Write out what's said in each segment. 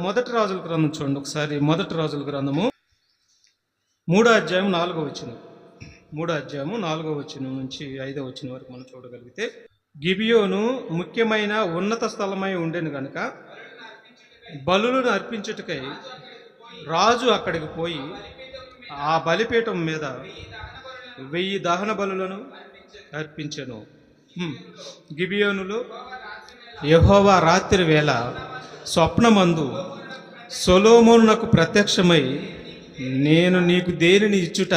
మొదటి రాజుల గ్రంథం చూడండి ఒకసారి. మొదటి రాజుల గ్రంథము 3వ అధ్యాయం 4వ వచనం. 3వ అధ్యాయము 4వ వచనం నుంచి 5వ వచనం వరకు మనం చూడగలిగితే, గిబియోను ముఖ్యమైన ఉన్నత స్థలమై ఉండెను గనుక బలులను అర్పించుటకై రాజు అక్కడికి పోయి ఆ బలిపీఠం మీద 1000 దహన బలులను అర్పించెను. గిబియోనులో యెహోవా రాత్రి వేళ స్వప్నమందు సొలొమోనునకు ప్రత్యక్షమై, నేను నీకు దేనిని ఇచ్చుట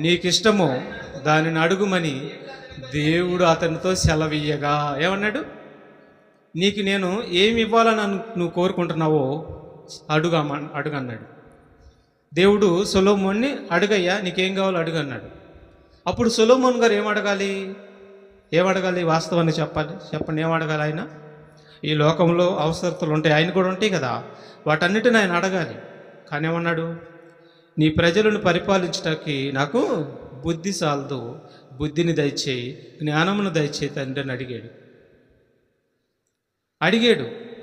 నీకిష్టమో దానిని అడుగుమని దేవుడు అతనితో సెలవీయగా ఏమన్నాడు? నేను ఏమి ఇవ్వాలని నువ్వు కోరుకుంటున్నావో అడుగన్నాడు. దేవుడు సొలొమోన్ని అడుగయ్యా, నీకేం కావాలో అడుగు అన్నాడు. అప్పుడు సొలొమోన్ గారు ఏమడగాలి? వాస్తవాన్ని చెప్పండి, ఏమడగాలి? ఆయన ఈ లోకంలో అవసరతలు ఉంటాయి, ఆయన కూడా ఉంటాయి కదా, వాటన్నిటిని ఆయన అడగాలి. కానీ ఏమన్నాడు? నీ ప్రజలను పరిపాలించడానికి నాకు బుద్ధి సాలదు, బుద్ధిని దయచేయి, జ్ఞానమును దయచేయి తండ్రి అని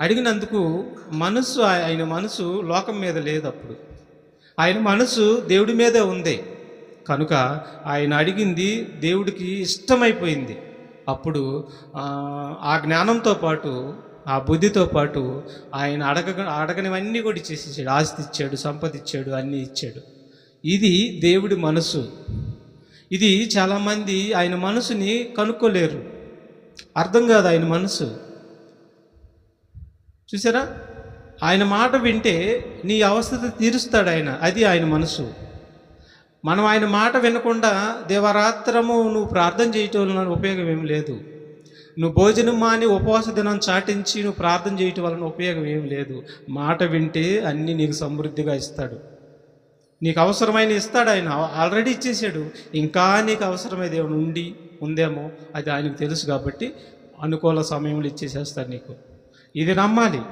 అడిగినందుకు ఆయన మనసు లోకం మీద లేదు. అప్పుడు ఆయన మనసు దేవుడి మీదే ఉంది కనుక ఆయన అడిగింది దేవుడికి ఇష్టమైపోయింది. అప్పుడు ఆ జ్ఞానంతో పాటు ఆ బుద్ధితో పాటు ఆయన అడగనివన్నీ కూడా ఇచ్చేసాడు. ఆస్తి ఇచ్చాడు, సంపద ఇచ్చాడు, అన్నీ ఇచ్చాడు. ఇది దేవుడి మనసు. ఇది చాలామంది ఆయన మనసుని కనుక్కోలేరు, అర్థం కాదు ఆయన మనసు. చూసారా, ఆయన మాట వింటే నీ అవస్థ తీరుస్తాడు ఆయన, అది ఆయన మనసు. మనం ఆయన మాట వినకుండా దేవరాత్రము నువ్వు ప్రార్థన చేయటం వలన ఉపయోగం ఏమి లేదు. నువ్వు భోజనం మాని ఉపవాస దినం చాటించి నువ్వు ప్రార్థన చేయటం వలన ఉపయోగం ఏమి లేదు. మాట వింటే అన్నీ నీకు సమృద్ధిగా ఇస్తాడు. నీకు అవసరమైన ఇస్తాడు ఆయన, ఆల్రెడీ ఇచ్చేసాడు. ఇంకా నీకు అవసరమైనది ఏమైనా ఉందేమో అది ఆయనకు తెలుసు కాబట్టి అనుకూల సమయంలో ఇచ్చేసేస్తాడు నీకు. ఇది నమ్మాలి.